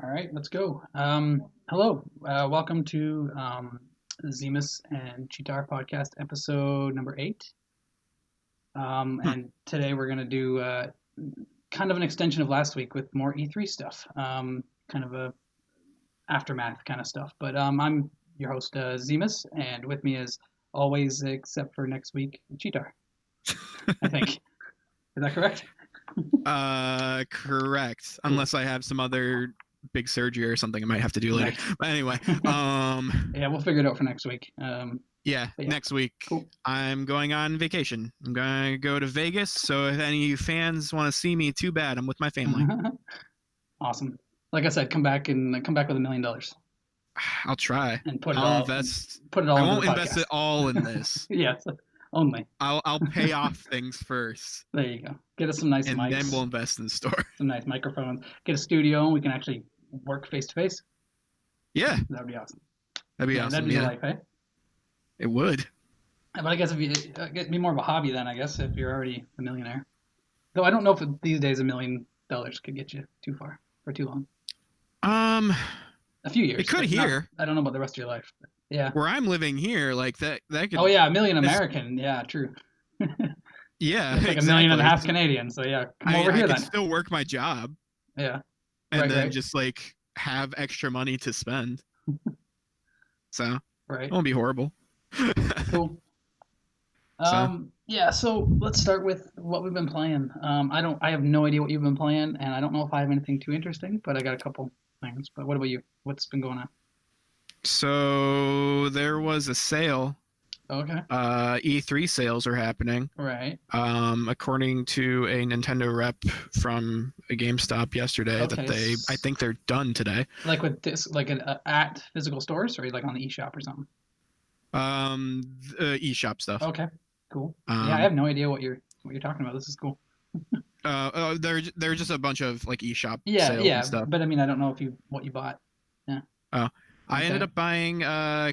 All right, let's go. Hello, welcome to Zemus and Chitar podcast episode number 8. Hmm. And today we're going to do kind of an extension of last week with more E3 stuff, kind of a aftermath kind of stuff. But I'm your host, Zemus, and with me as always, except for next week, Chitar, I think. Is that correct? Correct. Cool. Unless I have some other big surgery or something I might have to do later. Right. But anyway, Yeah, we'll figure it out for next week. yeah, But yeah, next week cool. I'm going on vacation. I'm going to go to Vegas. So if any of you fans want to see me, too bad. I'm with my family. Awesome. Like I said, come back with $1 million I'll try. and put it I'll all invest. I into the won't invest podcast. it all in this. Yes, only. I'll pay off things first, There you go. Get us some nice and then mics, we'll invest in the store. some nice microphones. Get a studio, and we can actually work face to face. Yeah, That would be awesome. that'd be Yeah, that'd awesome. be the Yeah, life, eh? it would. But I guess if you it'd be more of a hobby then, I guess, if you're already a millionaire. Though I don't know if these days $1 million could get you too far for too long. Um, A few years. it could but not- here. I don't know about the rest of your life. But yeah. Where I'm living here, like that could. Oh yeah, a million This, American. Yeah, true. yeah, It's like $1.5 million exactly. Canadian. So yeah, come I over I here could then. still work my job Yeah. and Right. then Right. just like have extra money to spend. So it Right. won't be horrible. Cool. So Yeah, so let's start with what we've been playing. I have no idea what you've been playing, and I don't know if I have anything too interesting, but I got a couple things. But what about you? What's been going on? so there was a sale. Okay. E3 sales are happening. Right. According to a Nintendo rep from a GameStop yesterday, Okay. that I think they're done today. Like with this, like at physical stores, or like on the eShop or something. The eShop stuff. Okay. Cool. Yeah, I Um, have no idea what you're talking about. This is cool. they're just a bunch of like eShop Yeah, sales yeah, and stuff. but I mean, I don't know if what you bought. Yeah. Oh, I ended Okay. up buying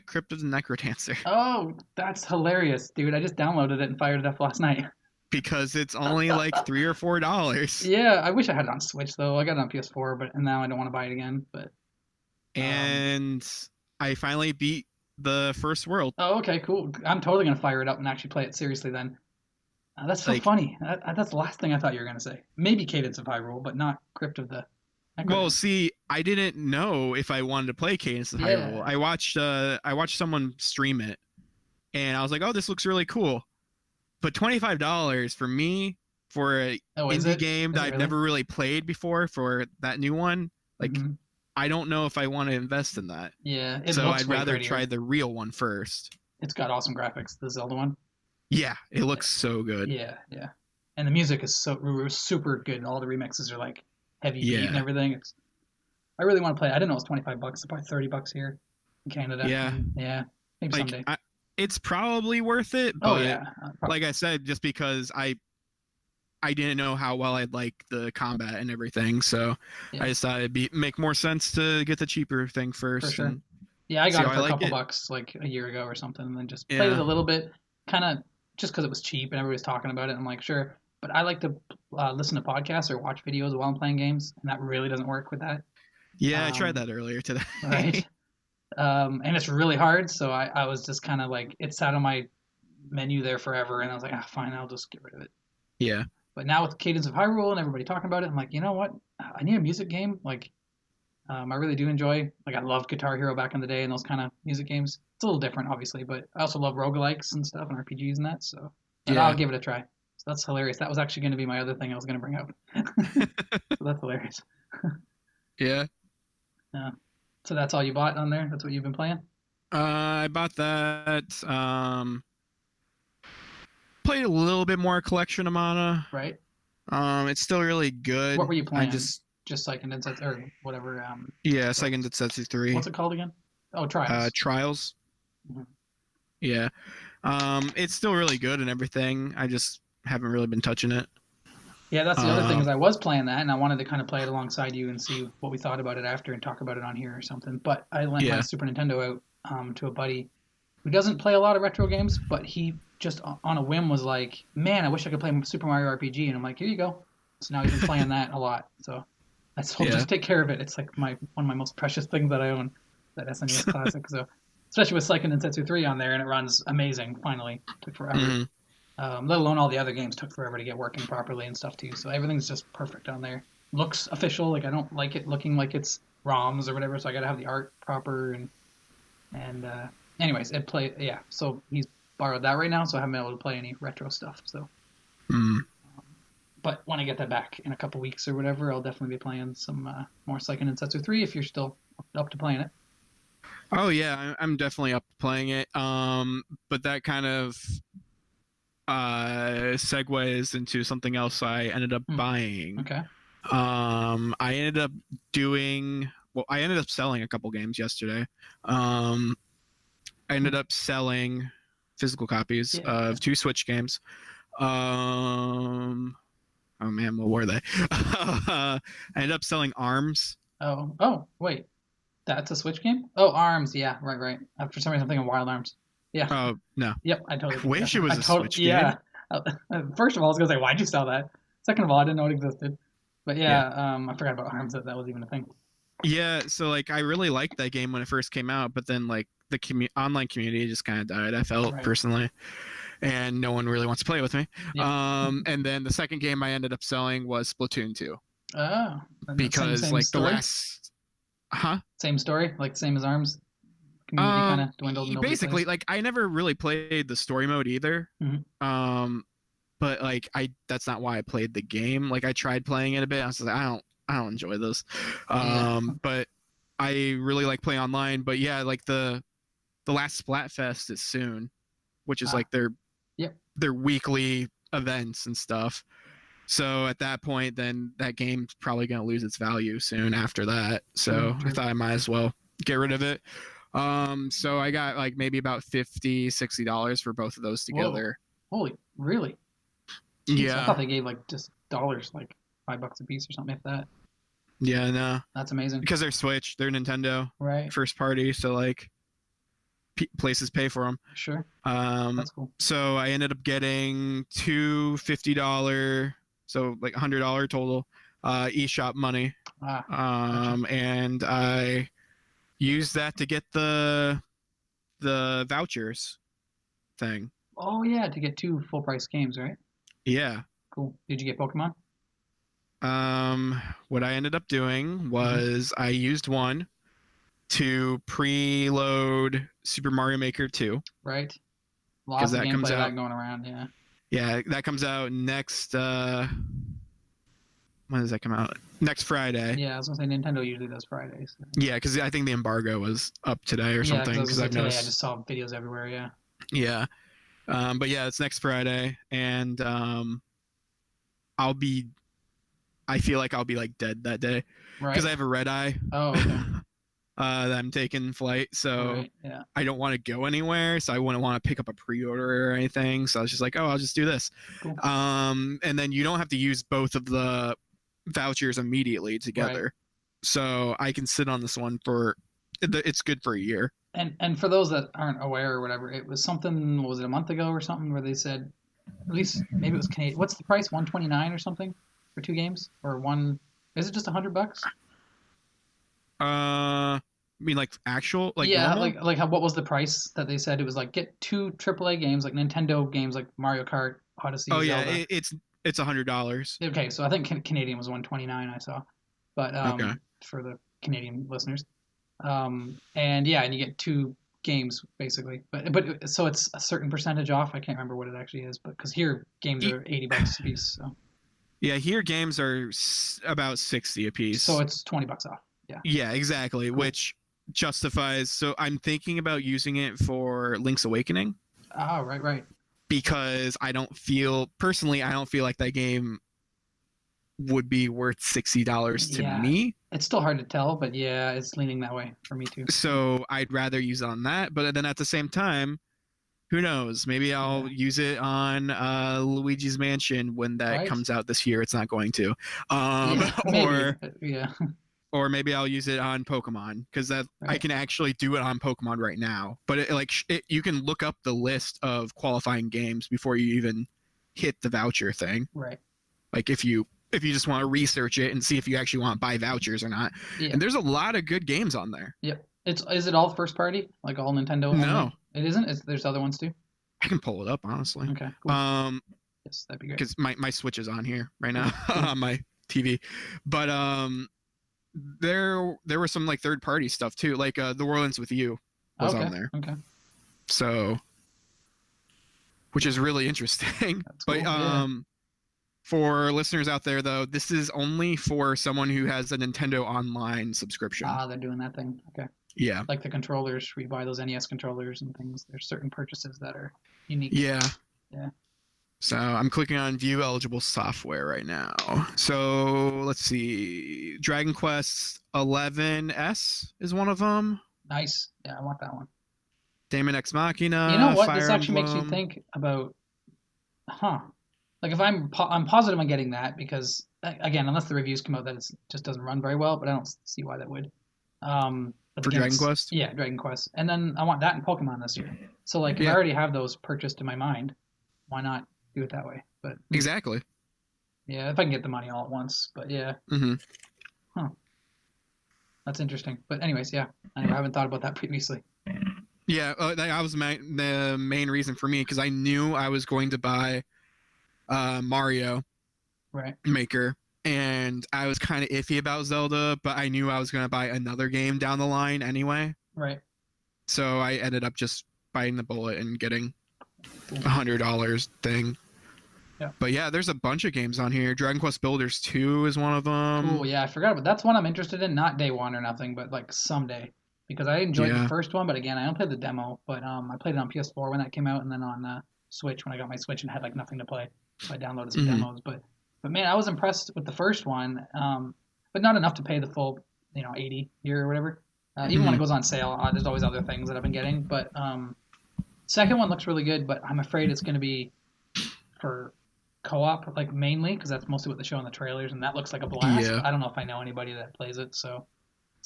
Crypt of the Necrodancer Oh, that's hilarious, dude. I just downloaded it and fired it up last night. because it's only like $3 or $4, Yeah, I wish I had it on Switch though. I got it on PS4, but and now I don't want to buy it again. But and I finally beat the first world. oh, okay, cool. I'm totally gonna fire it up and actually play it seriously then. That's so Like, funny. That's the last thing I thought you were gonna say. Maybe Cadence of Hyrule, but not Crypt of the well, Necrodancer. see, I didn't know if I wanted to play Cadence of Hyrule. Yeah. I watched someone stream it, and I was like, oh, this looks really cool. But $25 for me for a Oh, is indie it? game Is that it I've really? never really played before for that new one, like Hmm. I don't know if I want to invest in that. Yeah, it So looks I'd way rather prettier. try the real one first. It's got awesome graphics. The Zelda one. Yeah, it looks so good. Yeah, yeah. And the music is super good. All the remixes are like heavy beat and Yeah, everything. I really want to play it. I didn't know it was $25. It's probably $30 here in Canada. yeah. Yeah, maybe Like someday. it's probably worth it, Oh but yeah, like I said, just because I didn't know how well I'd like the combat and everything, so yeah, I decided make more sense to get the cheaper thing for first sure. and Yeah, I see got it how I for a like couple it. bucks like a year ago or something, and then just played it Yeah, a little bit, kind of just because it was cheap and everybody was talking about it. I'm like, sure, but I like to listen to podcasts or watch videos while I'm playing games, and that really doesn't work with that. yeah, I tried Um, that earlier today. right. And it's really hard, so I was just kind of like, it sat on my menu there forever, and I was like, ah, fine, I'll just get rid of it. Yeah, But now with Cadence of Hyrule and everybody talking about it, I'm like, you know what? I need a music game. Like, I really do enjoy. Like, I loved Guitar Hero back in the day and those kind of music games. It's a little different, obviously, but I also love roguelikes and stuff and RPGs and that. So, but I'll yeah, give it a try. So that's hilarious. That was actually going to be my other thing I was going to bring up. So that's hilarious. yeah. Yeah. So that's all you bought on there. That's what you've been playing, I bought that. Played a little bit more Collection of Mana. right? It's still really What good. were you I playing? just Just Psychic Incense or whatever. yeah, Second Densetsu 3. What's it called again? Oh, Trials. Trials. Mhm. Yeah. It's still really good and everything. I just haven't really been touching it. Yeah, that's the other thing Uh, is I was playing that and I wanted to kind of play it alongside you and see what we thought about it after and talk about it on here or something. But I lent my yeah. Super Nintendo out to a buddy who doesn't play a lot of retro games, but he just on a whim was like, "Man, I wish I could play Super Mario RPG." And I'm like, "Here you go." So now he's been playing that a lot. So I told him Yeah. just take care of it. It's like one of my most precious things that I own, that SNES Classic. So especially with Seiken Densetsu 3 on there, and it runs amazing. Finally, took forever. Hmm. Let alone all the other games took forever to get working properly and stuff too. So everything's just perfect on there. Looks official. Like I don't like it looking like it's ROMs or whatever. So I gotta have the art proper and anyways, it play yeah. So he's borrowed that right now, so I haven't been able to play any retro stuff. So, Mm. but when I get that back in a couple weeks or whatever, I'll definitely be playing some more Seiken Densetsu 3 if you're still up to playing it. Oh yeah, I'm definitely up to playing it. But that kind of segues into something else I ended up buying. Okay. I ended up I ended up selling a couple games yesterday. I ended up selling physical copies of 2 Switch games. Oh man, what were they? I ended up selling Arms. Oh, wait. That's a Switch game? Oh, Arms. Yeah, right. For some reason, I'm thinking Wild Arms. Yeah. Oh no. Yep, I totally Wish it was a Switch game. Yeah. First of all, I was gonna say, why'd you sell that? Second of all, I didn't know it existed. But yeah, I forgot about Arms, that was even a thing. Yeah, so like I really liked that game when it first came out, but then like the online community just kind of died. I felt personally, and no one really wants to play with me. Yeah. And then the second game I ended up selling was Splatoon 2 Oh, because same like story? the last, Same story, like same as Arms. Community kind of dwindled. And basically, like I never really played the story mode either. But like that's not why I played the game. Like I tried playing it a bit. I was like, I don't enjoy this. But I really like playing online. But yeah, like the last Splatfest is soon, which is like their weekly events and stuff. So at that point, then that game's probably gonna lose its value soon after that. So I thought I might as well get rid of it. So I got like maybe about $50-$60 for both of those together. Whoa. Holy, really? Jeez, Yeah. I thought they gave like just dollars, like $5 a piece or something like that. Yeah, no. That's amazing. Because they're Switch, they're Nintendo, right? First party, so like places pay for them. Sure. That's cool. So I ended up getting two $50, so like $100 total, eShop money. Gotcha. And I used that to get the vouchers thing. Oh yeah, to get 2 full price games, right? Yeah. Cool. Did you get Pokemon? What I ended up doing was I used one to preload Super Mario Maker 2. Right. Lots of that gameplay comes out that going around, yeah. Yeah, that comes out next when does that come out? Next Friday. Yeah, I was gonna say Nintendo usually does Fridays. Yeah, because I think the embargo was up today or something. Because I've noticed. I just saw videos everywhere. Yeah. Yeah, but yeah, it's next Friday, and I feel like I'll be like dead that day because I have a red eye. Oh, okay. That I'm taking flight, so yeah. I don't want to go anywhere, so I wouldn't want to pick up a pre-order or anything. So I was just like, oh, I'll just do this. Cool. And then you don't have to use both of the vouchers immediately together, so I can sit on this one for it's good for a year. And for those that aren't aware or whatever, it was something. What was it, a month ago or something, where they said, at least maybe it was Canadian. What's the price? $129 or something for 2 games, or one? Is it just $100? I mean, like actual, like yeah, normal? like how, what was the price that they said? It was like get 2 AAA games, like Nintendo games, like Mario Kart, Odyssey. Oh yeah, Zelda. it's $100. Okay, so I think Canadian was $129. I saw, but okay. For the Canadian listeners, and yeah, and you get 2 games basically, but so it's a certain percentage off. I can't remember what it actually is, but because here games are $80 a piece. So yeah, here games are about 60 a piece. So it's $20 off. Yeah. Yeah, exactly, cool. Which justifies. So I'm thinking about using it for Link's Awakening. Oh, right. Because I don't feel like that game would be worth $60 to me. It's still hard to tell, but yeah, it's leaning that way for me too. So I'd rather use it on that, but then at the same time, who knows? Maybe I'll use it on Luigi's Mansion when that comes out this year. It's not going to. Or maybe I'll use it on Pokemon because I can actually do it on Pokemon right now. But you can look up the list of qualifying games before you even hit the voucher thing. Right. Like if you if you just want to research it and see if you actually want to buy vouchers or not. Yeah. And there's a lot of good games on there. Yep. Is it all first party? Like all Nintendo only? No. It isn't? There's other ones too? I can pull it up, honestly. Okay, cool. Yes, that'd be great. Because my Switch is on here right now on my TV. But there were some like third party stuff too, like The World Ends With You was on there. Okay. So, which is really interesting. That's but cool, for listeners out there though, this is only for someone who has a Nintendo Online subscription. They're doing that thing. Okay. Yeah. Like the controllers, we buy those NES controllers and things. There's certain purchases that are unique. Yeah. Yeah. So I'm clicking on view eligible software right now. So let's see. Dragon Quest 11S is one of them. Nice. Yeah, I want that one. Daemon X Machina. You know what? Fire This actually Emblem. makes you think about, like if I'm positive on getting that because again, unless the reviews come out that it just doesn't run very well, but I don't see why that would. But For again, Dragon Quest? Yeah, Dragon Quest. And then I want that and Pokemon this year. So like if I already have those purchased in my mind, why not do it that way? But exactly. Yeah, if I can get the money all at once. But yeah. Mm-hmm. Huh. That's interesting. But anyways, yeah. I haven't thought about that previously. Yeah, that was the main reason for me because I knew I was going to buy Mario Maker, and I was kind of iffy about Zelda, but I knew I was going to buy another game down the line anyway. Right. So I ended up just biting the bullet and getting $100 thing. Yeah. But yeah, there's a bunch of games on here. Dragon Quest Builders 2 is one of them. Cool. Yeah, I forgot, but that's one I'm interested in. Not day one or nothing, but like someday. Because I enjoyed the first one, but again, I only played the demo. But I played it on PS4 when that came out, and then on Switch when I got my Switch and had like nothing to play, so I downloaded some demos. But man, I was impressed with the first one, but not enough to pay the full, $80 here or whatever. Even when it goes on sale, there's always other things that I've been getting. But second one looks really good, but I'm afraid it's going to be for co-op, like mainly, because that's mostly what they show in the trailers, and that looks like a blast. Yeah. I don't know if I know anybody that plays it, so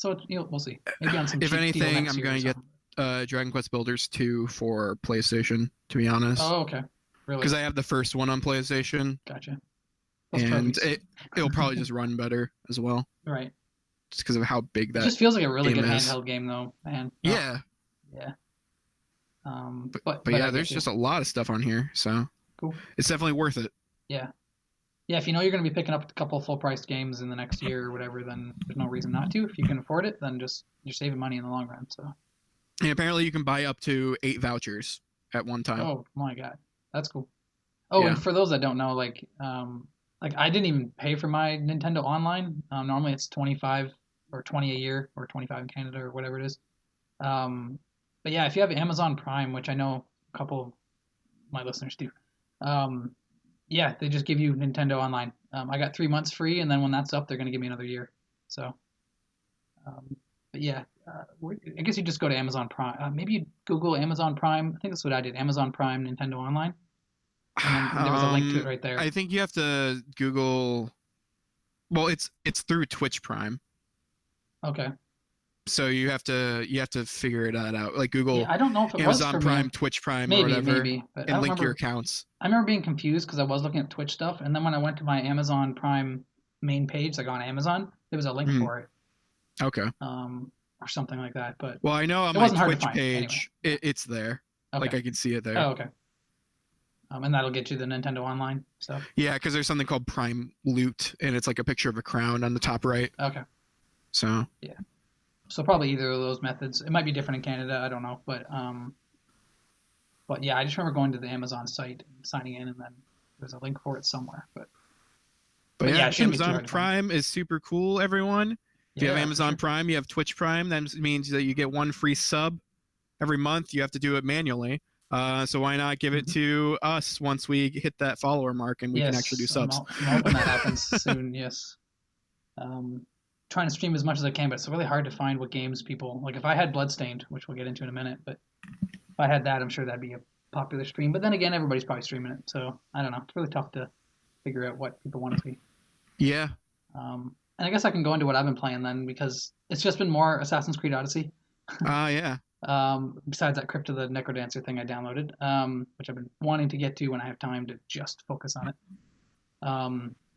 we'll see. Maybe on some if cheap anything, deal next I'm year going to get Dragon Quest Builders 2 for PlayStation, to be honest. Oh, okay. Really? Because I have the first one on PlayStation. Gotcha. And it'll probably just run better as well. Right. Just because of how big that. It just feels like a really good is. handheld game, though, man. Yeah. Yeah. But yeah, there's just a lot of stuff on here, so cool. It's definitely worth it. Yeah. Yeah, if you know you're going to be picking up a couple full-priced games in the next year or whatever, then there's no reason not to. If you can afford it, then you're saving money in the long run. So. And apparently you can buy up to 8 vouchers at one time. Oh my god, that's cool. Oh, yeah. And for those that don't know, like I didn't even pay for my Nintendo Online. Normally it's $25 or $20 a year, or $25 in Canada or whatever it is. But yeah, if you have Amazon Prime, which I know a couple of my listeners do. Yeah, they just give you Nintendo Online. I got 3 months free, and then when that's up, they're going to give me another year. So, but yeah, I guess you just go to Amazon Prime. Maybe you Google Amazon Prime. I think that's what I did. Amazon Prime Nintendo Online. And then there was a link to it right there. I think you have to Google. Well, it's through Twitch Prime. Okay. So you have to figure that out. Like Google. Yeah, I don't know if it Amazon was for Prime, me. Twitch Prime, maybe, or whatever, but and link your accounts. I remember being confused because I was looking at Twitch stuff, and then when I went to my Amazon Prime main page, like on Amazon, there was a link for it. Okay. Or something like that. But well, I know on my Twitch page, anyway. It's there. Okay. Like I can see it there. Oh, okay. And that'll get you the Nintendo Online stuff. Yeah, because there's something called Prime Loot, and it's like a picture of a crown on the top right. Okay. So. Yeah. So probably either of those methods. It might be different in Canada. I don't know, but yeah, I just remember going to the Amazon site and signing in, and then there's a link for it somewhere. But yeah, Amazon Prime is super cool. Everyone, if you have Amazon Prime, you have Twitch Prime. That means that you get one free sub every month. You have to do it manually. So why not give it to us once we hit that follower mark and we can actually do subs? I'm hoping that happens soon. Yes. Trying to stream as much as I can, but it's really hard to find what games people like. If I had Bloodstained, which we'll get into in a minute, but if I had that, I'm sure that'd be a popular stream. But then again, everybody's probably streaming it, so I don't know. It's really tough to figure out what people want to see. Yeah. And I guess I can go into what I've been playing then, because it's just been more Assassin's Creed Odyssey. Yeah. Besides that Crypt of the Necrodancer thing I downloaded, which I've been wanting to get to when I have time to just focus on it.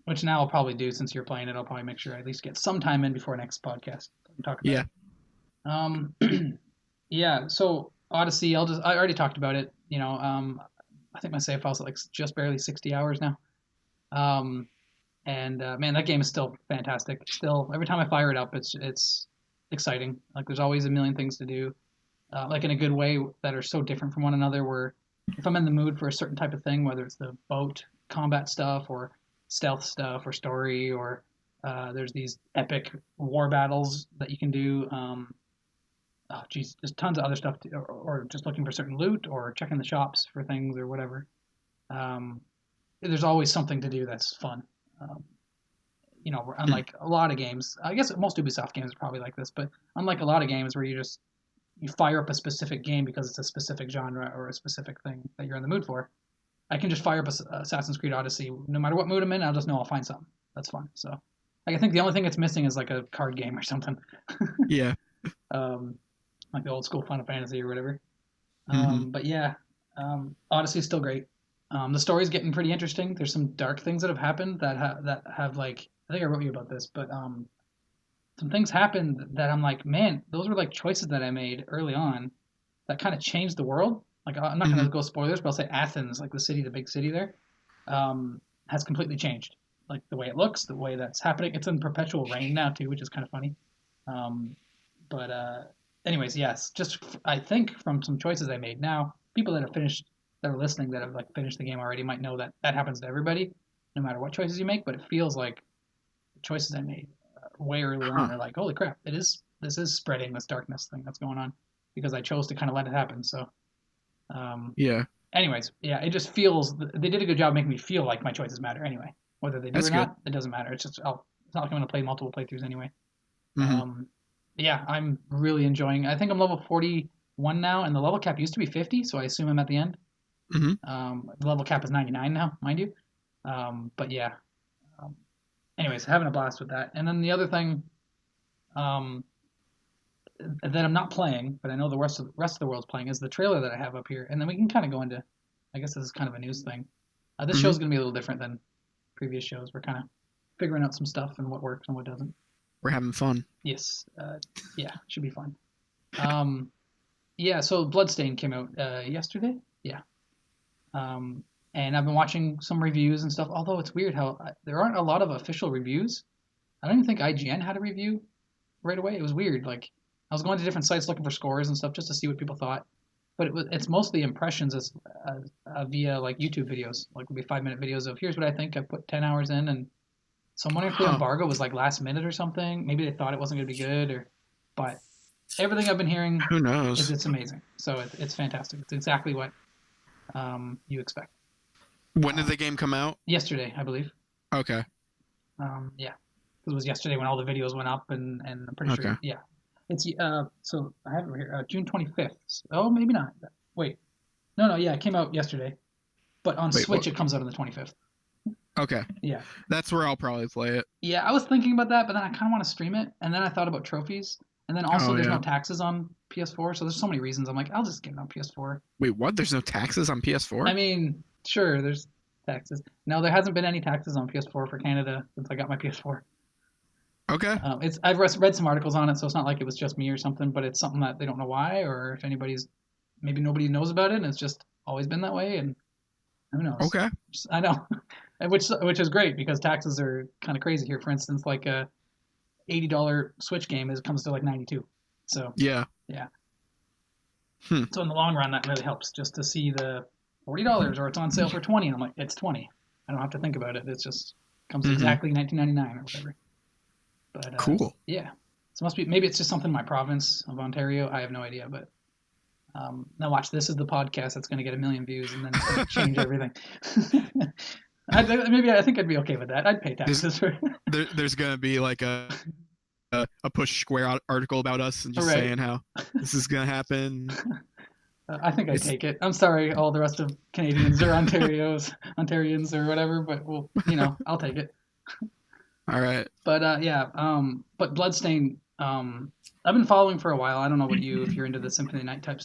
which now I'll probably do since you're playing it. I'll probably make sure I at least get some time in before next podcast. Talk about it. Yeah. So Odyssey, I already talked about it. I think my save file's like just barely 60 hours now. Man, that game is still fantastic. Still, every time I fire it up, it's exciting. Like there's always a million things to do, like in a good way that are so different from one another. Where if I'm in the mood for a certain type of thing, whether it's the boat combat stuff or stealth stuff or story, or there's these epic war battles that you can do. There's tons of other stuff, or just looking for certain loot, or checking the shops for things, or whatever. There's always something to do that's fun. Unlike a lot of games, I guess most Ubisoft games are probably like this, but unlike a lot of games where you fire up a specific game because it's a specific genre or a specific thing that you're in the mood for, I can just fire up Assassin's Creed Odyssey. No matter what mood I'm in, I'll just know I'll find something. That's fun. So I think the only thing it's missing is like a card game or something. Yeah. Like the old school Final Fantasy or whatever. Mm-hmm. But yeah, Odyssey is still great. The story's getting pretty interesting. There's some dark things that have happened that have like, I think I wrote you about this, but some things happened that I'm like, man, those were like choices that I made early on that kind of changed the world. Like I'm not going to go spoilers, but I'll say Athens, like the big city there, has completely changed. Like the way it looks, the way that's happening. It's in perpetual rain now too, which is kind of funny. Anyways, yes, just I think from some choices I made. Now, people that are listening that have like finished the game already might know that happens to everybody, no matter what choices you make. But it feels like the choices I made way earlier on are like, holy crap, this is spreading this darkness thing that's going on because I chose to kind of let it happen. So, yeah. Anyways, yeah, it just feels they did a good job making me feel like my choices matter anyway. Whether they do or not, it doesn't matter. It's just it's not like I'm going to play multiple playthroughs anyway. Mm-hmm. Yeah, I'm really enjoying. I think I'm level 41 now, and the level cap used to be 50, so I assume I'm at the end. Mm-hmm. The level cap is 99 now, mind you. But yeah. Anyways, having a blast with that. And then the other thing that I'm not playing, but I know the rest of the world's playing, is the trailer that I have up here. And then we can kind of go into, I guess this is kind of a news thing. This show's going to be a little different than previous shows. We're kind of figuring out some stuff and what works and what doesn't. We're having fun. Yes. Yeah, should be fun. Yeah, so Bloodstained came out yesterday. Yeah. And I've been watching some reviews and stuff, although it's weird how there aren't a lot of official reviews. I don't even think IGN had a review right away. It was weird. Like, I was going to different sites looking for scores and stuff just to see what people thought. But it's mostly impressions via, like, YouTube videos. Like, would be 5-minute videos of, here's what I think. I put 10 hours in, and so I'm wondering if the embargo was like last minute or something. Maybe they thought it wasn't going to be good, but everything I've been hearing, who knows? is it's amazing. So it's fantastic. It's exactly what you expect. When did the game come out? Yesterday, I believe. Okay. Yeah, it was yesterday when all the videos went up, and I'm pretty sure. Yeah, it's so I have it right here, June 25th. Oh, maybe not. Wait, no, yeah, it came out yesterday, but on Switch it comes out on the 25th. Okay. Yeah. That's where I'll probably play it. Yeah, I was thinking about that, but then I kind of want to stream it, and then I thought about trophies, and then also there's no taxes on PS4, so there's so many reasons. I'm like, I'll just get it on PS4. Wait, what? There's no taxes on PS4? I mean, sure, there's taxes. No, there hasn't been any taxes on PS4 for Canada since I got my PS4. Okay. I've read some articles on it, so it's not like it was just me or something, but it's something that they don't know why, or if maybe nobody knows about it, and it's just always been that way, and who knows? Okay. I know. Which is great because taxes are kind of crazy here. For instance, like a $80 Switch game comes to like $92. So yeah. So in the long run, that really helps just to see the $40 or it's on sale for $20, and I'm like, it's $20. I don't have to think about it. It just comes to exactly $19.99 or whatever. But cool. Yeah. So maybe it's just something in my province of Ontario. I have no idea, but. Now watch, this is the podcast that's going to get 1 million views and then it's going to change everything. I think I'd be okay with that. I'd pay taxes for it. There's going to be like a Push Square article about us and just saying how this is going to happen. I think I'd take it. I'm sorry, all the rest of Canadians or Ontarians or whatever, but I'll take it. All right. But but Bloodstained, I've been following for a while. I don't know if you're into the Symphony of the Night type